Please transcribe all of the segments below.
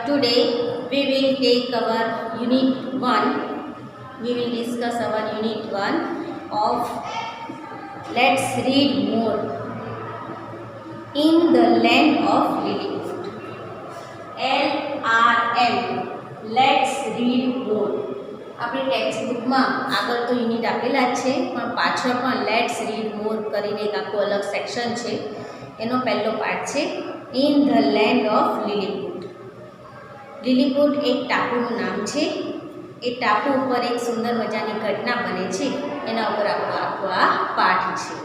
Today we will take our unit 1. We will discuss our unit 1 of Let's Read More in the Land of Lilliput. LRM Let's Read More. આપણી text બુકમાં આગળ તો unit આપેલા જ છે, પણ પાછળ પણ લેટ્સ રીડ મોર કરીને એક આખું અલગ સેક્શન છે. એનો પહેલો પાર્ટ છે ઇન ધ લેન્ડ ઓફ લિલીપુટ. લિલીપુટ એક ટાપુનું નામ છે. એ ટાપુ ઉપર એક સુંદર મજાની ઘટના બને છે, એના ઉપર આપણો આખો આ પાઠ છે.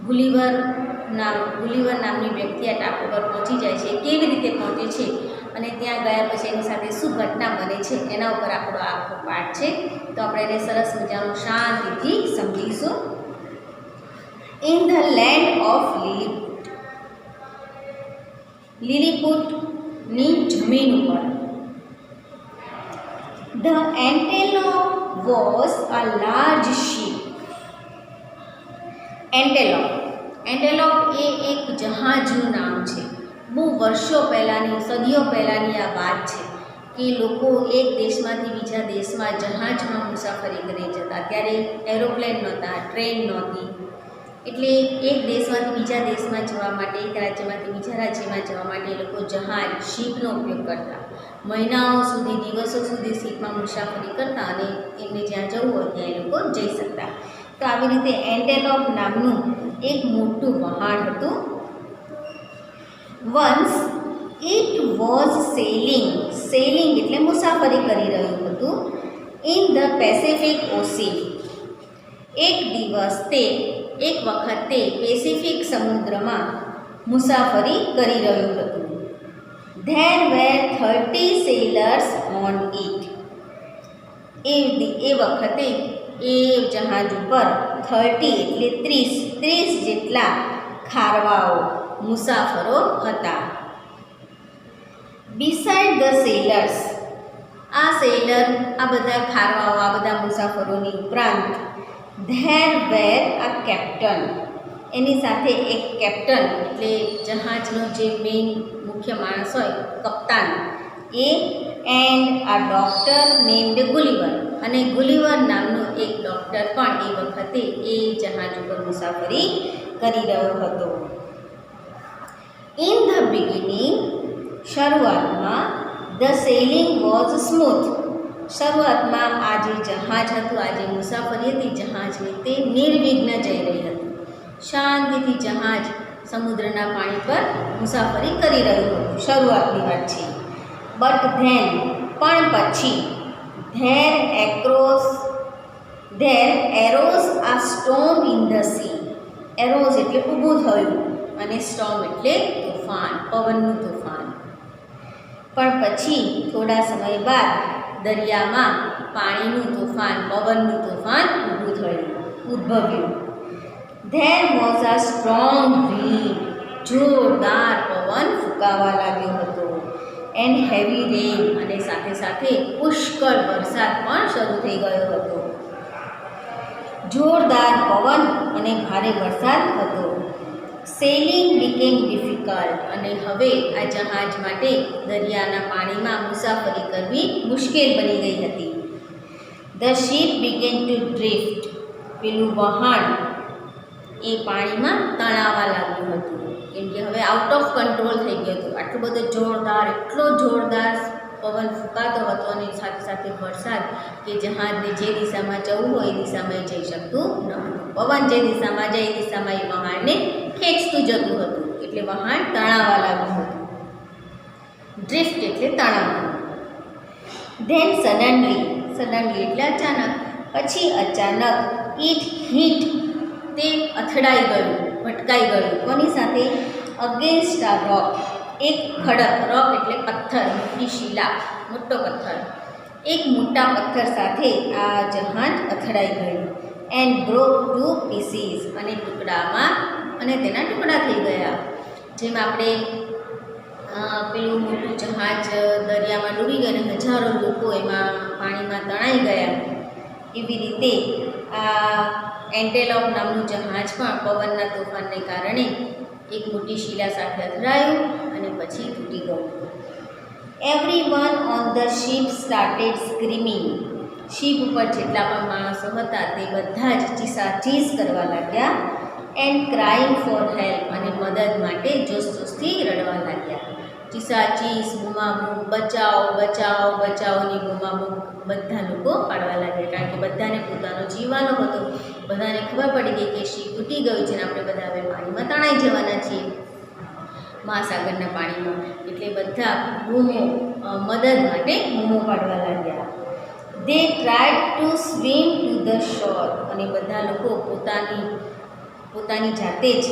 ગુલિવર નામની વ્યક્તિ આ ટાપુ પર પહોંચી જાય છે. કેવી રીતે પહોંચે છે અને ત્યાં ગયા પછી એની સાથે શું ઘટના બને છે એના ઉપર આપણો આખો પાઠ છે. તો આપણે એને સરસ મજાનું શાંતિથી સમજીશું. In the land of Lilliput. લિલીપુટની જમીન ઉપર. The Antelope was a large ship. Antelope એ એક જહાજનું નામ છે. બહુ વર્ષો પહેલાંની, સદીઓ પહેલાંની આ વાત છે કે લોકો એક દેશમાંથી બીજા દેશમાં જહાજમાં મુસાફરી કરી જતા. ત્યારે એરોપ્લેન નહોતા, ટ્રેન નહોતી, એટલે એક દેશમાંથી બીજા દેશમાં જવા માટે, એક રાજ્યમાંથી બીજા રાજ્યમાં જવા માટે એ લોકો જહાજ, શીપનો ઉપયોગ કરતા. મહિનાઓ સુધી, દિવસો સુધી શીપમાં મુસાફરી કરતા અને એમને જ્યાં જવું હોય ત્યાં એ લોકો જઈ શકતા. તો આવી રીતે એન્ટેલોપ નામનું એક મોટું વહાણ હતું. વન્સ ઇટ વોઝ સેલિંગ એટલે મુસાફરી કરી રહ્યું હતું ઇન ધ પેસિફિક ઓશિયન. એક વખત તે પેસિફિક સમુદ્રમાં મુસાફરી કરી રહ્યું હતું. There were 30 sailors on it. એ વખતે એ જહાજ ઉપર 30 એટલે 30 જેટલા ખારવાઓ, મુસાફરો હતા. Beside the sellers. આ બધા ખારવાઓ, આ બધા મુસાફરોની ઉપરાંત ધેર વેર અ કેપ્ટન. એની સાથે એક કેપ્ટન એટલે જહાજનો જે મેઇન મુખ્ય માણસ હોય, કપ્તાન, એ એન્ડ અ ડૉક્ટર નેમ્ડ ગુલિવર. અને ગુલિવર નામનો એક ડૉક્ટર પણ એ વખતે એ જહાજ ઉપર મુસાફરી કરી રહ્યો હતો. In the beginning. શરૂઆતમાં ધ સેલિંગ વોઝ સ્મૂથ. શરૂઆતમાં આ જે જહાજ હતું, આ જે મુસાફરી હતી જહાજની, તે નિર્વિઘ્ન જઈ રહી હતી. શાંતિથી જહાજ સમુદ્રના પાણી પર મુસાફરી કરી રહ્યું હતું. શરૂઆતની વાત છે. બટ ધેન, પણ પછી, ધેર એરોઝ આ storm in the C. Arrows એટલે ઊભું થયું અને સ્ટોર્મ એટલે તોફાન, પવનનું તોફાન. પણ પછી થોડા સમય બાદ દરિયામાં પાણીનું તોફાન, પવનનું તોફાન ઉદ્ભવ્યું. There was a strong wind. જોરદાર પવન ફૂંકાવા લાગ્યો હતો. And heavy rain. અને સાથે સાથે પુષ્કળ વરસાદ પણ શરૂ થઈ ગયો હતો. જોરદાર પવન અને ભારે વરસાદ હતો. Selling became difficult. અને હવે આ જહાજ માટે દરિયાના પાણીમાં મુસાફરી કરવી મુશ્કેલ બની ગઈ હતી. The ship began to drift. પેલું વહાણ એ પાણીમાં તણાવા લાગ્યું હતું, કેમ કે હવે આઉટ ઓફ કંટ્રોલ થઈ ગયું હતું. આટલો બધો એટલો જોરદાર પવન ફૂંકાતો હતો અને સાથે સાથે વરસાદ કે જહાજને જે દિશામાં જવું હોય એ દિશામાં જઈ શકતું ન હતું. પવન જે દિશામાં જાય એ દિશામાં એ વહાણને ખેંચતું જતું હતું, એટલે વહાણ તણાવા લાગ્યું હતું. ડ્રિફ્ટ એટલે તણાવ. ધેન સડનલી એટલે અચાનક. પછી અચાનક ઇટ હિટ. તે અથડાઈ ગયું, ભટકાઈ ગયું. કોની સાથે? અગેન્સ્ટ અ રોક. એક ખડક. રોક એટલે પથ્થર, મોટી શિલા, મોટો પથ્થર. એક મોટા પથ્થર સાથે આ જહાજ અથડાઈ ગયું. And broke to pieces. અને તેના ટુકડા થઈ ગયા. જેમ આપણે પેલું મોટું જહાજ દરિયામાં ડૂબી ગયું અને હજારો લોકો એમાં પાણીમાં તણાઈ ગયા, એવી રીતે આ એન્ટેલોપ નામનું જહાજ પણ પવનના તોફાનને કારણે એક મોટી શિલા સાથે અથડાયું અને પછી તૂટી ગયું. Everyone on the ship started screaming. Ship ઉપર જેટલા પણ માણસો હતા તે બધા જ ચીસાચીસ કરવા લાગ્યા. એન્ડ ક્રાઇંગ ફોર હેલ્પ, અને મદદ માટે જોશજોશથી રડવા લાગ્યા. ચીસાચીસ, બૂમાબૂમ, બચાવો બચાવો બચાવોની બૂમાબૂમ બધા લોકો પાડવા લાગ્યા, કારણ કે બધાને પોતાનો જીવવાનો હતો. બધાને ખબર પડી ગઈ કે શીપ તૂટી ગયું છે અને આપણે બધા હવે પાણીમાં તણાઈ જવાના છીએ, મહાસાગરના પાણીમાં. એટલે બધા બૂમો મદદ માટે બૂમો પાડવા લાગ્યા. They tried to swim to the shore, અને બધા લોકો પોતાની જાતે જ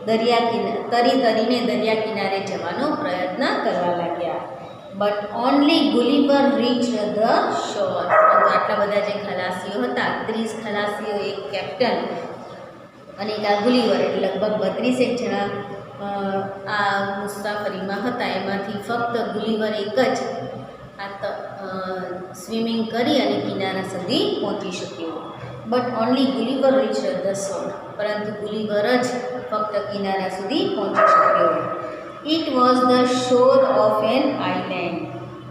તરીને દરિયા કિનારે જવાનો પ્રયત્ન કરવા લાગ્યા. But only Gulliver reached the shore. પરંતુ આટલા બધા જે ખલાસીઓ હતા, 30 ખલાસીઓ, એક કેપ્ટન અને એક આ ગુલિવર, એટલે લગભગ 32 જણા આ મુસાફરીમાં હતા. એમાંથી ફક્ત ગુલિવર એક જ સ્વિમિંગ કરી અને કિનારા સુધી પહોંચી શક્યો. But only Gulliver reached the shore. પરંતુ ગુલિવર જ ફક્ત કિનારા સુધી પહોંચી શક્યો. It was the shore of an island.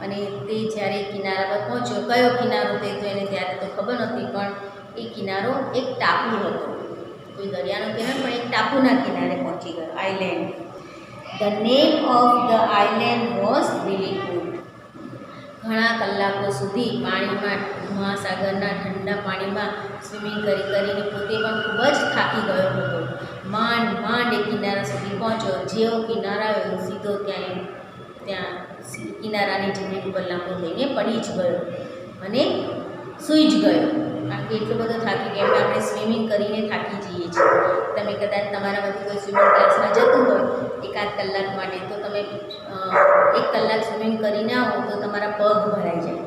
અને તે જ્યારે કિનારા પર પહોંચ્યો, કયો કિનારો તે તો એને ત્યારે તો ખબર નહોતી, પણ એ કિનારો એક ટાપુ હતો. કોઈ દરિયાનો કિનારો, પણ એક ટાપુના કિનારે પહોંચી ગયો, island. The name of the island was Lilliput. ઘણા કલાકો સુધી પાણીમાં, મહાસાગરના ઠંડા પાણીમાં સ્વિમિંગ કરીને પોતે પણ ખૂબ જ થાકી ગયો હતો. માંડ એ કિનારા સુધી પહોંચ્યો. જેવો કિનારા આવ્યો સીધો ત્યાં કિનારાની જમીન ઉપર લાંબો થઈને પડી જ ગયો અને સૂઈ જ ગયો. કારણ કે એટલો બધો થાકી ગયો. આપણે સ્વિમિંગ કરીને થાકી જઈએ છીએ. તમે કદાચ તમારામાંથી કોઈ સ્વિમિંગ ક્લાસમાં જતું હોય એકાદ કલાક માટે, તો તમે 1 કલાક સ્વિમિંગ કરીને આવો તો તમારા પગ ભરાઈ જાય,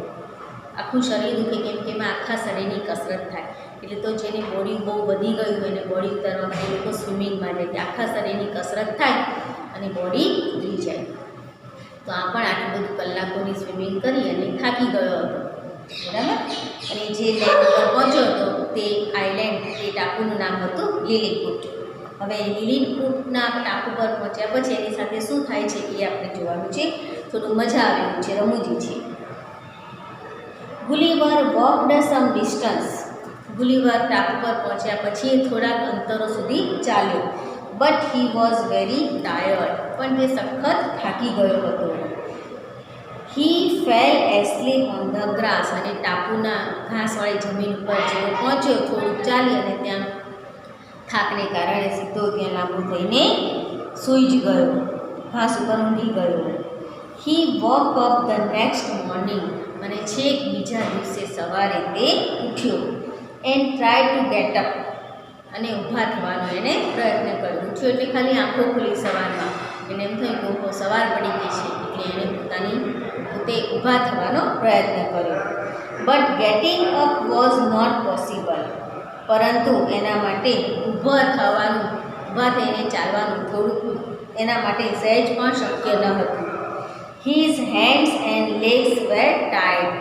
આખું શરીર દુખે, કેમ કે એમાં આખા શરીરની કસરત થાય. એટલે તો જેની બોડી બહુ વધી ગયું હોય એને બોડી ઉતારવા માટે લોકો સ્વિમિંગમાં જાય, કે આખા શરીરની કસરત થાય અને બોડી ઉતરી જાય. તો આ પણ આટલું બધું કલાકોની સ્વિમિંગ કરી અને થાકી ગયો હતો, બરાબર. અને જે લેન્ડ પર પહોંચ્યો હતો તે આઇલેન્ડ, તે ટાપુનું નામ હતું લિલીપુટ. હવે લિલીપુટના ટાપુ પર પહોંચ્યા પછી એની સાથે શું થાય છે એ આપણે જોવાનું છે. થોડું મજા આવેલું છે, રમૂજી છે. ગુલિવર વોકડ સમ ડિસ્ટન્સ. ગુલિવર ટાપુ પર પહોંચ્યા પછી થોડાક અંતરો સુધી ચાલ્યો. But he was very tired. પણ તે સખત થાકી ગયો હતો. He fell asleep on the grass. અને ટાપુના ઘાસવાળી જમીન ઉપર જેવો પહોંચ્યો, થોડુંક ચાલી અને ત્યાં થાકને કારણે સીધો ત્યાં લાંબુ થઈને સૂઈ જ ગયો, ઘાસ ઉપર ઊંઘી ગયો. He woke up the next morning. અને છેક બીજા દિવસે સવારે તે ઉઠ્યો. And try to get up. અને ઊભા થવાનો એને પ્રયત્ન કર્યો. ઉઠ્યો એટલે ખાલી આંખો ખુલી સવારમાં. એને એમ થયું કે સવાર પડી ગઈ છે, એટલે એને પોતે ઊભા થવાનો પ્રયત્ન કર્યો. But getting up was not possible. પરંતુ એના માટે ઊભા થઈને ચાલવાનું થોડુંક એના માટે સહેજ પણ શક્ય ન હતું. હિઝ હેન્ડ્સ એન્ડ લેગ્સ વેર ટાઈડ.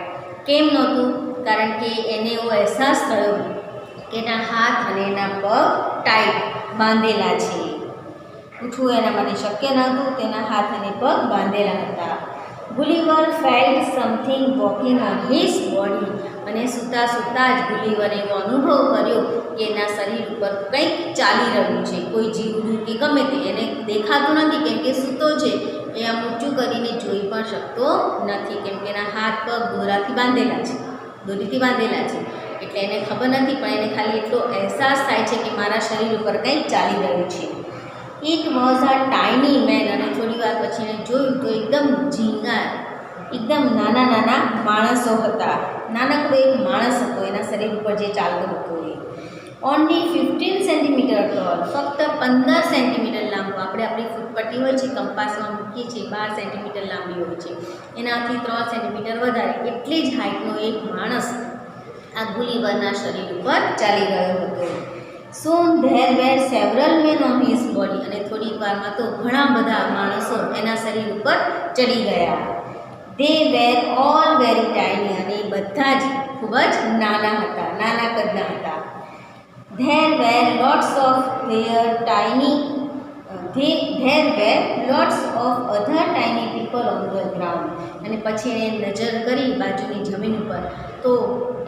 કેમ નહોતું? કારણ કે એને એવો અહેસાસ થયો કે એના હાથ અને એના પગ ટાઈટ બાંધેલા છે. ઉઠવું એના માટે શક્ય નહોતું, તેના હાથ અને પગ બાંધેલા હતા. Gulliver felt something walking on his body. અને સૂતા જ ગુલિવરે એવો અનુભવ કર્યો કે એના શરીર ઉપર કંઈક ચાલી રહ્યું છે, કોઈ જીવડું કે ગમે તે. એને દેખાતું નથી કેમ કે સૂતો છે. એ આમ ઊંચું કરીને જોઈ પણ શકતો નથી, કેમ કે એના હાથ પગ દોરીથી બાંધેલા છે. એટલે એને ખબર નથી, પણ એને ખાલી એટલો અહેસાસ થાય છે કે મારા શરીર ઉપર કંઈક ચાલી રહ્યું છે. It was a tiny man. અને થોડી વાર પછી એને જોયું તો એકદમ ઝીંગા, એકદમ નાના માણસો હતા. નાનકડો એક માણસ હતો એના શરીર ઉપર જે ચાલતો હતો એ. Only 15 centimetre toll. ફક્ત 15 સેન્ટીમીટર લાંબો. આપણે આપણી ફૂટપટ્ટી હોય છે, કંપાસમાં મૂકીએ છીએ, 12 સેન્ટીમીટર લાંબી હોય છે, એનાથી 3 સેન્ટીમીટર વધારે. એટલી જ હાઇટનો એક માણસ આ ગુલિવરના શરીર ઉપર ચાલી રહ્યો હતો. Soon there were several men on his body. અને થોડીક વારમાં તો ઘણા બધા માણસો એના શરીર ઉપર ચડી ગયા. દે વેર ઓલ વેરી ટાઇની. અને બધા જ ખૂબ જ નાના કદના હતા. There were lots of their tiny there were lots of other tiny people on the ground. અને પછી એણે નજર કરી બાજુની જમીન ઉપર, તો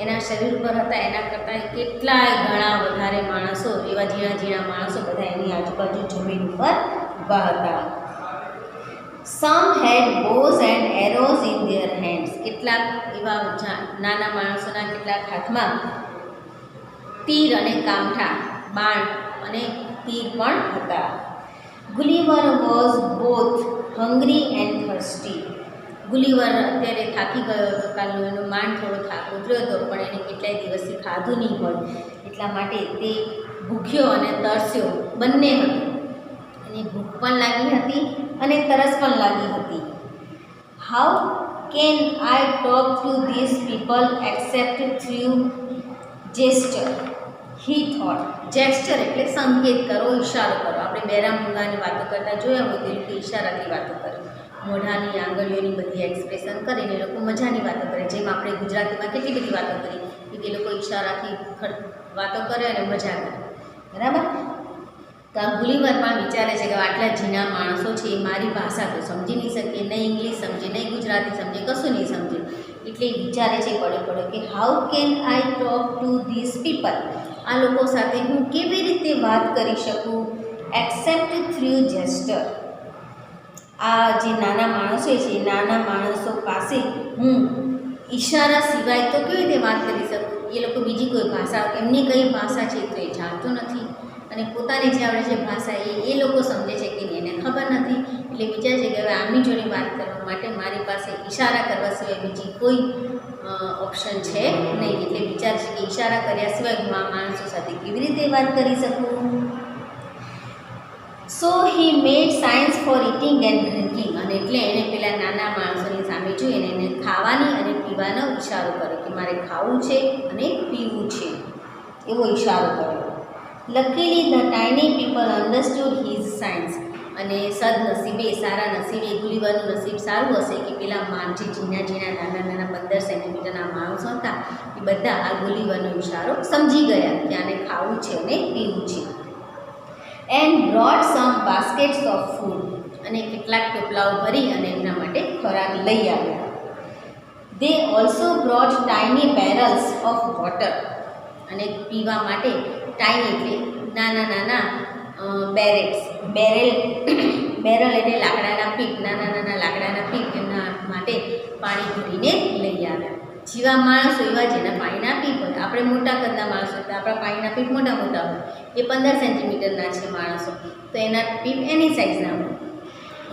એના શરીર પર હતા એના કરતાં કેટલાય ઘણા વધારે માણસો, એવા ઝીણા ઝીણા માણસો બધા એની આજુબાજુ જમીન ઉપર ઊભા હતા. Some had bows and arrows in their hands. કેટલાક એવા નાના માણસોના કેટલાક હાથમાં તીર અને કામઠા, બાણ અને તીર પણ હતા. Gulliver was both hungry and thirsty. Gulliver અત્યારે થાકી ગયો હતો, કાલનો એનો માંડ થોડો થાક ઉતર્યો હતો, પણ એને કેટલાય દિવસથી ખાધું નહીં હોય એટલા માટે તે ભૂખ્યો અને તરસ્યો બંને હતો. એને ભૂખ પણ લાગી હતી અને તરસ પણ લાગી હતી. How can I talk to this people accept through gesture, he thought. Gesture એટલે સંકેત કરો, ઈશારો કરો. આપણે બેરા મૂંગાની વાતો કરતા જોયા હોય તે લોકો ઈશારાથી વાતો કરે, મોઢાની આંગળીઓની બધી એક્સપ્રેશન કરીને એ લોકો મજાની વાતો કરે. જેમ આપણે ગુજરાતીમાં કેટલી બધી વાતો કરી કે તે લોકો ઈશારાથી વાતો કરે અને મજા કરે, બરાબર. તો આ ગુલીવર પણ વિચારે છે કે આટલા ઝીણા માણસો છે, એ મારી ભાષા તો સમજી નહીં શકે, નહીં ઇંગ્લિશ સમજે, નહીં ગુજરાતી સમજે, કશું નહીં સમજે. એટલે વિચારે છે પડે કે how can I talk to this people, આ લોકો સાથે હું કેવી રીતે વાત કરી શકું, એક્સેપ્ટ થ્રુ જેસ્ટર. આ જે નાના માણસો છે, નાના માણસો પાસે હું ઈશારા સિવાય તો કેવી રીતે વાત કરી શકું. એ લોકો બીજી કોઈ ભાષા, એમની કઈ ભાષા છે તો એ જાણતો નથી, અને પોતાની જે આવડે છે ભાષા એ લોકો સમજે છે કે એને ખબર નથી. એટલે વિચાર છે કે હવે આમની જોડે વાત કરવા માટે મારી પાસે ઈશારા કરવા સિવાય બીજી કોઈ ઓપ્શન છે નહીં. એટલે વિચાર છે કે ઈશારા કર્યા સિવાય હું આ માણસો સાથે કેવી રીતે વાત કરી શકું. So he made signs for eating and drinking. અને એટલે એણે પેલા નાના માણસોની સામે જોઈને એને ખાવાની અને પીવાનો ઈશારો કર્યો કે મારે ખાવું છે અને પીવું છે, એવો ઈશારો કર્યો. Luckily the tiny people understood his science. અને સદનસીબે, સારા નસીબે, ગુલીવરનું નસીબ સારું હશે કે પેલા જે ઝીણા ઝીણા નાના નાના 15 સેન્ટીમીટરના માણસો હતા એ બધા આ ગુલીવરનો ઈશારો સમજી ગયા કે આને ખાવું છે અને પીવું છે. And brought some baskets of food. અને કેટલાક ટોપલાઓ ભરી અને એમના માટે ખોરાક લઈ આવ્યા. They also brought tiny barrels of water. અને પીવા માટે ટાઇની એટલે નાના નાના બેરલ એટલે લાકડાના પીપ, નાના નાના લાકડાના પીપ, એમના માટે પાણી ભરીને લઈ આવ્યા. જેવા માણસો એવા જેના પાણીના પીપ હોય. આપણે મોટા કદના માણસો તો આપણા પાણીના પીપ મોટા મોટા હોય, એ 15 સેન્ટીમીટરના છે માણસો, તો એના પીપ એની સાઇઝના હોય.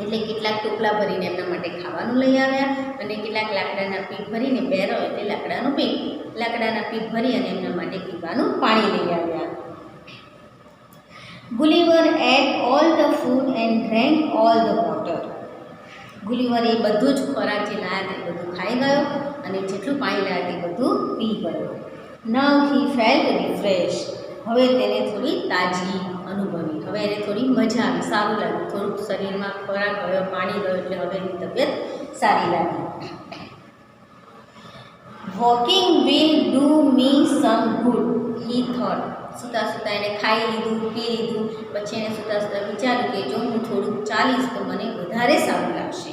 એટલે કેટલાક ટોપલા ભરીને એમના માટે ખાવાનું લઈ આવ્યા, અને કેટલાક લાકડાના પીપ ભરીને, બેરલ એટલે લાકડાનું પીપ, લાકડાના પીપ ભરી અને એમના માટે પીવાનું પાણી લઈ આવ્યા. Gulliver ate all the food and drank all the water. Gulliver એ બધું જ ખોરાક જે લાયા તે બધું ખાઈ ગયો અને જેટલું પાણી લાયા તે બધું પી ગયો. નાઉ હી ફેલ્ટ રિફ્રેશ. હવે તેને થોડી તાજગી અનુભવી, હવે એને થોડી મજા આવી, સારું લાગ્યું, થોડુંક શરીરમાં ખોરાક ગયો, પાણી ગયો, એટલે હવે એની તબિયત સારી લાગી. Walking will do me sum good, he thought. સૂતા સૂતા એને ખાઈ લીધું, પી લીધું, પછી એને સૂતા સૂતા વિચાર્યું કે જો હું થોડુંક ચાલીશ તો મને વધારે સારું લાગશે,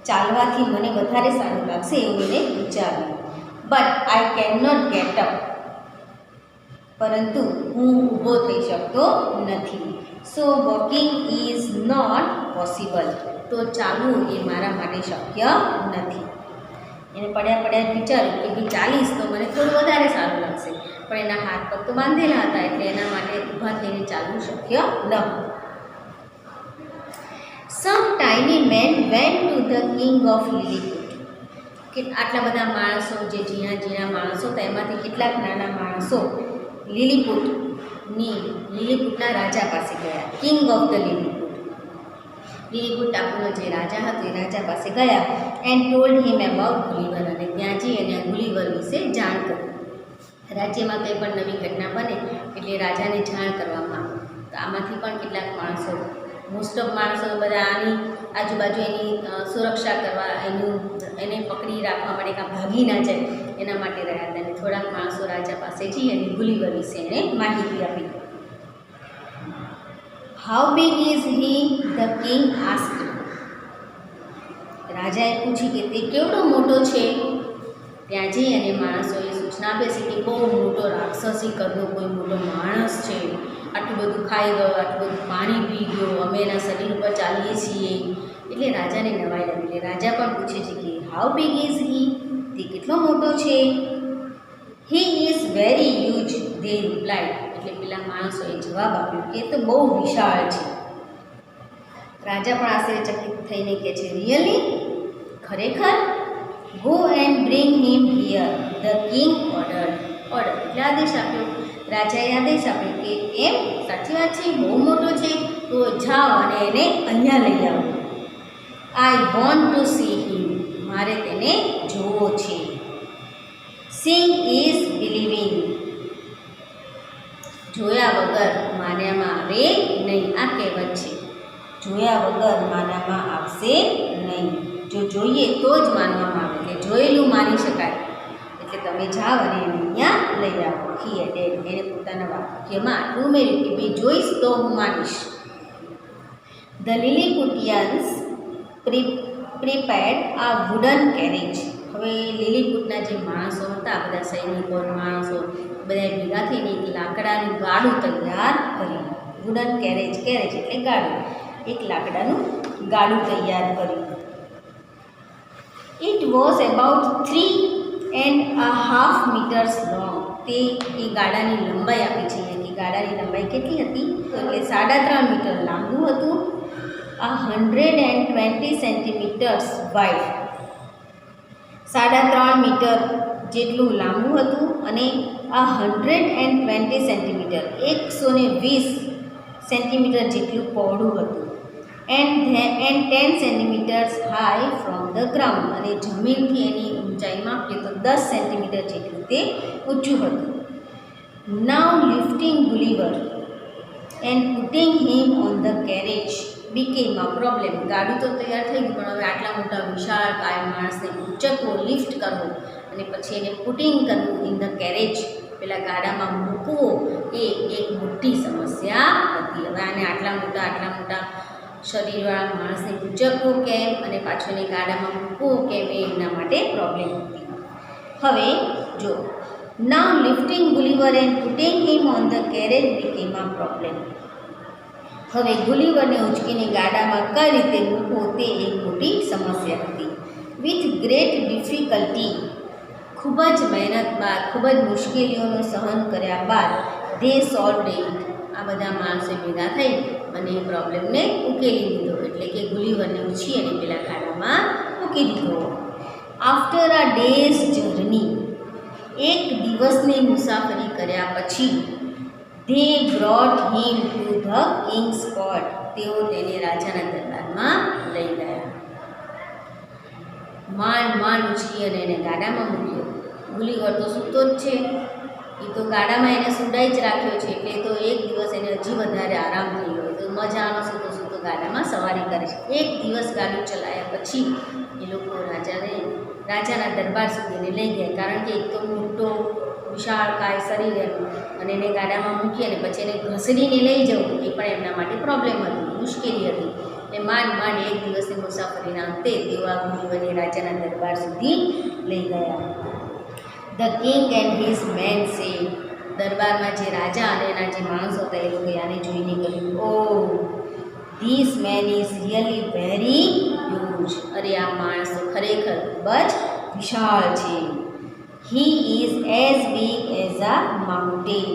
ચાલવાથી મને વધારે સારું લાગશે, એવું એને વિચાર્યું. But I can not get up. પરંતુ હું ઊભો થઈ શકતો નથી. So walking is not possible. તો ચાલવું એ મારા માટે શક્ય નથી. એને પડ્યા વિચાર્યું કે ભાઈ ચાલીશ તો મને થોડું વધારે સારું લાગશે, પણ એના હાથ પગ તો બાંધેલા હતા એટલે એના માટે ઊભા થઈને ચાલવું શક્ય ન હતું. Some tiny men went to the king of Lilliput. કે આટલા બધા માણસો, જે ઝીણા ઝીણા માણસો હતા એમાંથી કેટલાક નાના માણસો લીલીપુટના રાજા પાસે ગયા. King of the Lilliput. Lilliput ટાપુનો જે રાજા હતો એ રાજા પાસે ગયા. And told him about Gulliver. અને ત્યાં જઈ અને ગુલીવર વિશે જાણ કરી. રાજ્યમાં કંઈ પણ નવી ઘટના બને એટલે રાજાને જાણ કરવામાં આવે. તો આમાંથી પણ કેટલાક માણસો, મોસ્ટ ઓફ માણસો બધા આની આજુબાજુ એની સુરક્ષા કરવા, એને પકડી રાખવા માટે કાં ભાગી ના જાય એના માટે રહ્યા હતા. અને થોડાક માણસો રાજા પાસે જઈ અને ગુલીવર વિશે એને માહિતી આપી. How big is he? The king asked. રાજાએ પૂછ્યું કે તે કેવડો મોટો છે? ત્યાં જઈ અને માણસોએ સૂચના આપે છે કે બહુ મોટો રાક્ષસી કદનો કોઈ મોટો માણસ છે, આટલું બધું ખાઈ ગયો, આટલું બધું પાણી પી ગયો, અમે એના શરીર ઉપર ચાલીએ છીએ. એટલે રાજાને નવાઈ લાગી. એટલે રાજા પણ પૂછે છે કે હાઉ બિગ ઇઝ હી? તે કેટલો મોટો છે? He is very huge, they replied. એટલે પેલા માણસોએ જવાબ આપ્યો કે તો બહુ વિશાળ છે. રાજા પણ આશ્ચર્યચકિત થઈને કહે છે રિયલી? ખરેખર? Go and bring him here, the king ordered. એટલે આદેશ આપ્યો. રાજાએ આદેશ આપ્યો કે એમ? સાચી વાત છે, બહુ મોટો છે, તો જાઓ અને એને અહીંયા લઈ આવો. આઈ વોન્ટ ટુ સી હિમ. મારે તેને જોવો છે. સિંગ ઇઝ બિલીવિંગ. જોયા વગર માન્યામાં આવે નહીં. આ કહેવત છે. જોયા વગર માનવામાં આવશે નહીં. જો જોઈએ તો જ માનવામાં આવે. એટલે જોયેલું માની શકાય. એટલે તમે જાઓ અને એને અહીંયા લઈ આવો. હી એડેડ. એને પોતાના વાક્યમાં આટલું ઉમેર્યું કે ભાઈ જોઈશ તો હું માનીશ. ધ લિલીપુટિયન્સ પ્રિપેર્ડ આ વુડન કેરેજ. હવે લીલીપુટના જે માણસો હતા, બધા સૈનિકો માણસો બધા ભેગા થઈને એક લાકડાનું ગાડું તૈયાર કર્યું. વુડન કેરેજ, કેરેજ એટલે ગાડું. એક લાકડાનું ગાડું તૈયાર કર્યું. It was about 3.5 meters long. તે એ ગાડાની લંબાઈ આપી છે કે ગાડાની લંબાઈ કેટલી હતી? તો એટલે 3.5 મીટર લાંબુ હતું. 120 centimeters વાઇડ. 3.5 મીટર જેટલું લાંબુ હતું અને 120 સેન્ટીમીટર 120 સેન્ટીમીટર જેટલું પહોળું હતું. And 10 centimetres high from the ground. અને જમીનથી એની ઊંચાઈમાં આપીએ તો 10 સેન્ટીમીટર જેટલું તે ઊંચું હતું. Now lifting Gulliver and putting him on the carriage became a problem. ગાડું તો તૈયાર થઈ ગયું, પણ હવે આટલા મોટા વિશાળ કાય માણસને ઊંચકવો, લિફ્ટ કરવો અને પછી એને પુટિંગ કરવું ઇન ધ કેરેજ, પેલા ગાડામાં મૂકવો, એ એક મોટી સમસ્યા હતી. હવે આને આટલા મોટા શરીરવાળા માણસને ઊંચકવો કેમ અને પાછો એને ગાડામાં મૂકવો કેમ, એ એમના માટે પ્રોબ્લેમ હતી. હવે જો now lifting Gulliver and putting him on the carriage became a problem. હવે ગુલિવરને ઉંચકીને ગાડામાં કઈ રીતે મૂકવો તે એક મોટી સમસ્યા હતી. વિથ ગ્રેટ ડિફિકલ્ટી, ખૂબ જ મહેનત બાદ, ખૂબ જ મુશ્કેલીઓનો સહન કર્યા બાદ ધે સોલ્વડ ઇટ. આ બધા માણસો ભેગા થઈ અને એ પ્રોબ્લેમને ઉકેલી દીધો. એટલે કે ગુલિવરને ઉછી અને પેલા ગાડામાં મૂકી દીધો. આફ્ટર અ ડેઝ જર્ની, એક દિવસની મુસાફરી કર્યા પછી they brought him to the king's court. તેઓ તેને રાજાના દરબારમાં લઈ ગયા. માંડ ઉછળી અને એને ગાડામાં મૂક્યો. ગુલિવર તો સૂતો જ છે, એ તો ગાડામાં એને સુડાઈ જ રાખ્યો છે. એટલે તો એક દિવસ એને હજી વધારે આરામ થઈ ગયો. તો મજાનો સૂતો ગાડામાં સવારી કરે છે. એક દિવસ ગાડું ચલાવ્યા પછી એ લોકો રાજાના દરબાર સુધી એને લઈ ગયા. કારણ કે એક તો મોટો વિશાળ કાય શરીર એનું, અને એને ગાડામાં મૂકી અને પછી એને ઘસડીને લઈ જવું એ પણ એમના માટે પ્રોબ્લેમ હતી, મુશ્કેલી હતી. એટલે માંડ એક દિવસની મુસાફરીના અંતે તેઓ આ ગુલિવરને રાજાના દરબાર સુધી લઈ ગયા. The king and his men said. દરબારમાં જે રાજા અને એના જે માણસો હતા એ લોકોએ આને જોઈને કહ્યું, oh this man is really very huge. અરે આ માણસ તો ખરેખર ખૂબ જ વિશાળ છે. He is as big as a mountain.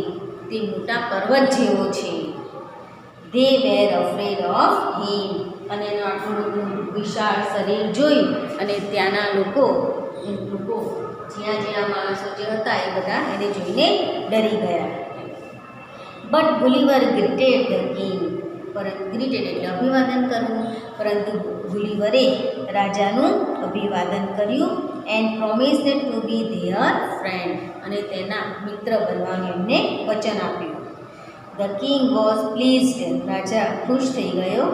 તે મોટા પર્વત જેવો છે. They were afraid of him. અને એનું આટલું બધું વિશાળ શરીર જોઈ અને ત્યાંના લોકો જ્યાં માણસો જે હતા એ બધા એને જોઈને ડરી ગયા. But Gulliver greeted the king. Greeted એટલે અભિવાદન કરવું. પરંતુ ગુલિવરે રાજાનું અભિવાદન કર્યું. And promised to be their friend. અને તેના મિત્ર બનવાનું એમને વચન આપ્યું. The king was pleased. રાજા ખુશ થઈ ગયો.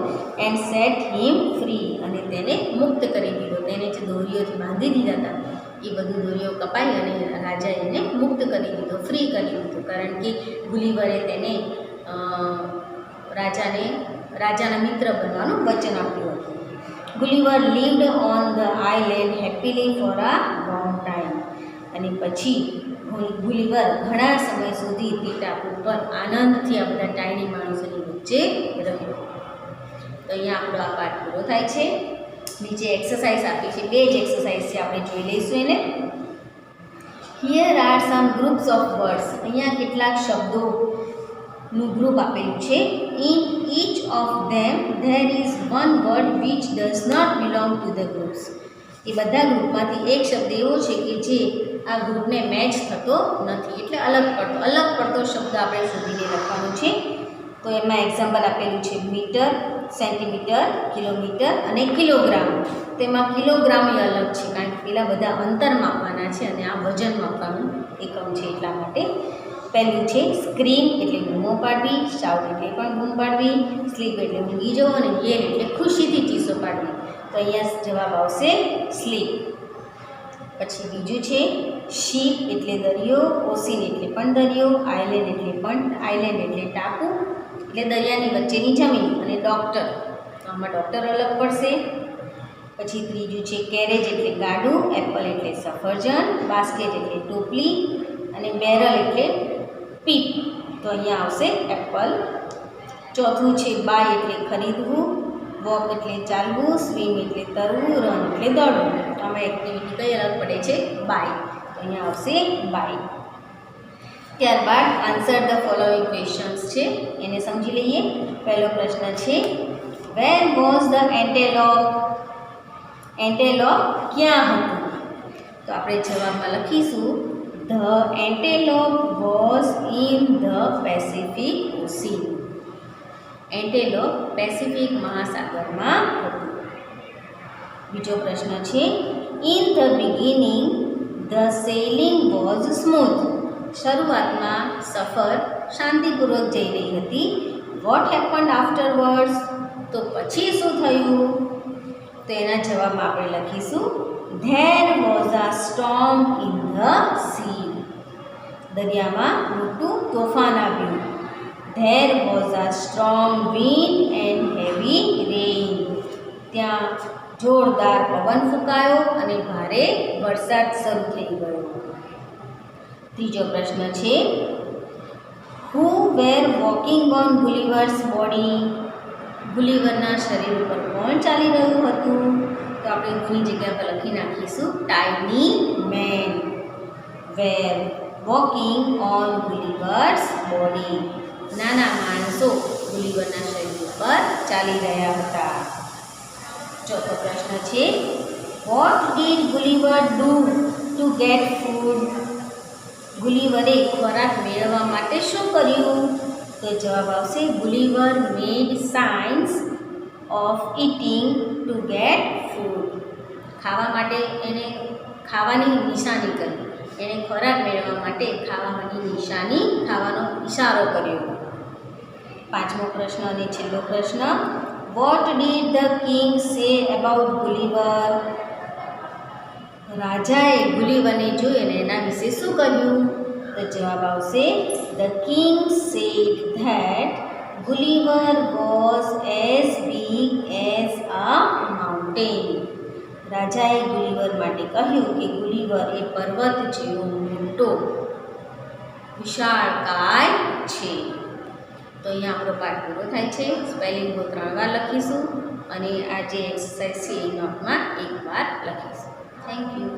And set him free. અને તેને મુક્ત કરી દીધો. તેને જે દોરીઓથી બાંધી દીધા હતા એ બધું દોરીઓ કપાઈ અને રાજાએ એને મુક્ત કરી દીધો, ફ્રી કરી દીધો. કારણ કે ગુલિવરે તેને રાજાના મિત્ર બનવાનું વચન આપ્યું હતું. Gulliver lived on the island happily for a long time. અને પછી ગુલિવર ઘણા સમય સુધી તે ટાપુ પર આનંદથી આ બધા ટાઈની માણસોની વચ્ચે રહ્યો. તો અહીંયા આપણો આ પાઠ પૂરો થાય છે. નીચે એક્સરસાઇઝ આપી છે, 2 જ એક્સરસાઇઝ છે, આપણે જોઈ લઈશું એને. Here are some groups of words. અહીંયા કેટલાક શબ્દોનું ગ્રુપ આપેલું છે. In each of them there is one word which does not belong to the groups. એ બધા ગ્રુપમાંથી એક શબ્દ એવો છે કે જે આ ગ્રુપને મેચ થતો નથી, એટલે અલગ પડતો શબ્દ આપણે શોધીને લખવાનો છે. તો એમાં એક્ઝામ્પલ આપેલું છે મીટર, સેન્ટીમીટર, કિલોમીટર અને કિલોગ્રામ. તેમાં કિલોગ્રામ એ અલગ છે, કારણ કે પેલા બધા અંતર માપવાના છે અને આ વજન માપવાનું એકમ છે, એટલા માટે. પહેલું છે સ્ક્રીમ, એટલે બૂમો પાડવી. શાઉટ એટલે પણ બૂમ પાડવી. સ્લીપ એટલે ઊંઘી જવો. અને યેલ એટલે ખુશીથી ચીસો પાડવી. તો અહીંયા જવાબ આવશે સ્લીપ. પછી બીજું છે શીપ, એટલે દરિયો. ઓસીન એટલે પણ દરિયો. આઇલેન્ડ એટલે ટાપુ, એટલે દરિયાની વચ્ચેની જમીન. અને ડૉક્ટર, તો આમાં ડૉક્ટર અલગ પડશે. પછી ત્રીજું છે કેરેજ, એટલે ગાડું. એપલ એટલે સફરજન. બાસ્કેટ એટલે ટોપલી. અને બેરલ એટલે પીપ, તો અહીંયા આવશે એપલ. ચોથું છે બાય, એટલે ખરીદવું. વોક એટલે ચાલવું. સ્વિમ એટલે તરવું. રન એટલે દોડવું. આમાં એક્ટિવિટી કઈ અલગ પડે છે? બાય, તો અહીંયા આવશે બાય. ત્યારબાદ આન્સર ધ ફોલોઈંગ ક્વેશ્ચન્સ છે, એને સમજી લઈએ. પહેલો પ્રશ્ન છે વેર વોઝ ધ એન્ટેલોપ. એન્ટેલોપ ક્યાં હતું? તો આપણે જવાબમાં લખીશું the Antelope was in the Pacific ocean. Antelope Pacific મહાસાગરમાં હતું. બીજો પ્રશ્ન છે in the beginning the sailing was smooth. શરૂઆતમાં સફર શાંતિપૂર્વક જઈ રહી હતી. What happened afterwards. તો પછી શું થયું? તો એના જવાબમાં આપણે લખીશું there was a storm in the sea. દરિયામાં મોટું તોફાન આવ્યું. There was a strong wind and heavy rain. ત્યાં જોરદાર પવન ફૂંકાયો અને ભારે વરસાદ શરૂ થઈ ગયો. ત્રીજો પ્રશ્ન છે હુ વેર વોકિંગ ઓન ગુલિવર્સ બોડી. ગુલિવરના શરીર ઉપર કોણ ચાલી રહ્યું હતું? તો આપણે ગુની જગ્યા પર લખી નાખીશું tiny men were walking on Gulliver's body. નાના માણસો ગુલિવરના શરીર ઉપર ચાલી રહ્યા હતા. ચોથો પ્રશ્ન છે what did Gulliver do to get food. ગુલિવરે ખોરાક મેળવવા માટે શું કર્યું? તો જવાબ આવશે Gulliver made signs of eating to get food. ખાવા માટે એને ખાવાની નિશાની કરી. એણે ખોરાક મેળવવા માટે ખાવાનો ઈશારો કર્યો. પાંચમો પ્રશ્ન અને છેલ્લો પ્રશ્ન what did the king say about Gulliver. રાજાએ ગુલિવરને જોઈ અને એના વિશે શું કહ્યું? તો જવાબ આવશે the king said that Gulliver was as big as a mountain. રાજાએ ગુલિવર માટે કહ્યું કે ગુલિવર એ પર્વત જેવો મોટો વિશાળકાય છે. તો અહીંયા આપણો પાઠ પૂરો થાય છે. સ્પેલિંગો 3 વાર લખીશું અને આ જે એક્સરસાઇઝ છે એ નોટમાં 1 વાર લખીશું. Thank you.